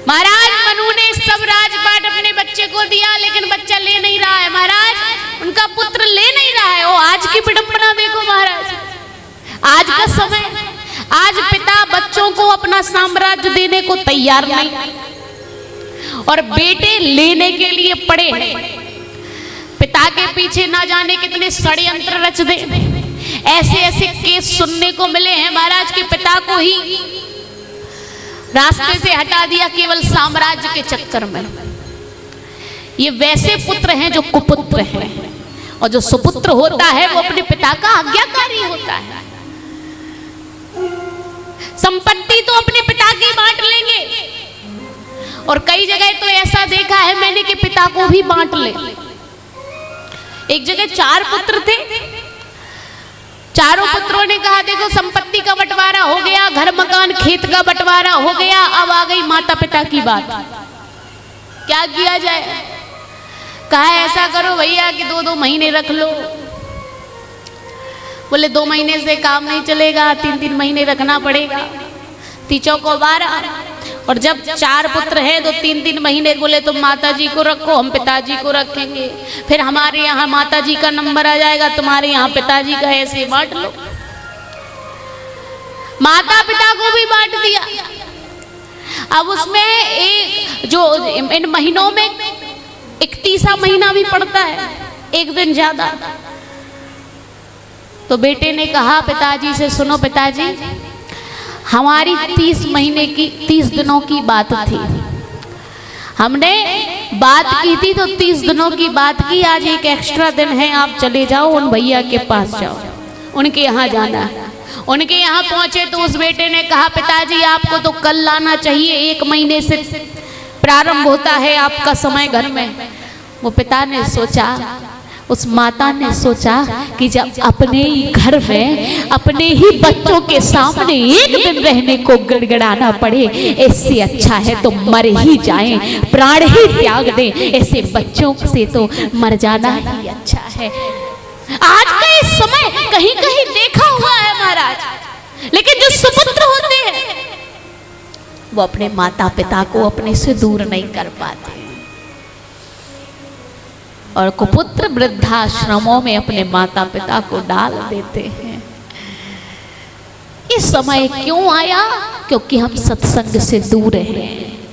महाराज मनु ने सब राजपाट अपने बच्चे को दिया, लेकिन बच्चा ले नहीं रहा है महाराज, उनका पुत्र ले नहीं रहा है। ओ आज की विडंबना देखो महाराज, आज का समय, आज पिता बच्चों को अपना साम्राज्य देने को तैयार नहीं, और बेटे लेने के लिए पड़े हैं। पिता के पीछे ना जाने कितने षड्यंत्र रच दे। ऐसे ऐसे केस सुनने को मिले हैं महाराज कि पिता को ही रास्ते से हटा दिया केवल साम्राज्य के चक्कर में। ये वैसे पुत्र हैं जो कुपुत्र हैं, और जो सुपुत्र होता है वो अपने पिता का आज्ञाकारी होता है। संपत्ति तो अपने पिता की बांट लेंगे, और कई जगह तो ऐसा देखा है मैंने कि पिता को भी बांट ले। एक जगह 4 पुत्र थे, चारों पुत्रों ने कहा देखो संपत्ति का बंटवारा हो गया, घर मकान खेत का बंटवारा हो गया, अब आ गई माता पिता की बात, क्या किया जाए। कहा ऐसा करो भैया कि 2-2 महीने रख लो। बोले 2 महीने से काम नहीं चलेगा, 3-3 महीने रखना पड़ेगा, 3 को 12। और जब 4 पुत्र हैं तो 3-3 महीने बोले तुम माता जी को रखो, हम पिताजी को रखेंगे, फिर हमारे यहाँ माता जी का नंबर आ जाएगा, तुम्हारे यहाँ पिताजी का, ऐसे बांट लो। माता पिता को भी बांट दिया। अब उसमें एक जो इन महीनों में 31वां महीना भी पड़ता है, एक दिन ज्यादा। तो बेटे ने कहा पिताजी से, सुनो पिताजी, हमारी 30 दिनों की बात थी, हमने बात की थी तो 30 दिनों की बात की, आज एक एक्स्ट्रा दिन है, आप चले जाओ उन भैया के पास जाओ, उनके यहाँ जाना है। उनके यहाँ पहुंचे तो उस बेटे ने कहा पिताजी आपको तो कल लाना चाहिए, 1 महीने से प्रारंभ होता है आपका समय घर में। वो पिता ने सोचा, उस माता ने सोचा कि जब अपने ही घर में अपने ही बच्चों के सामने 1 दिन रहने को गड़गड़ाना पड़े, इससे अच्छा है तो मर ही जाएं, प्राण ही त्याग दें, ऐसे बच्चों से तो मर जाना ही अच्छा है। आज का इस समय कहीं कहीं देखा हुआ है महाराज, लेकिन जो सुपुत्र होते हैं वो अपने माता पिता को अपने से दूर नहीं कर पाते, और कुपुत्र वृद्धाश्रमों में अपने माता पिता को डाल देते हैं। इस समय क्यों आया? क्योंकि हम सत्संग से दूर हैं।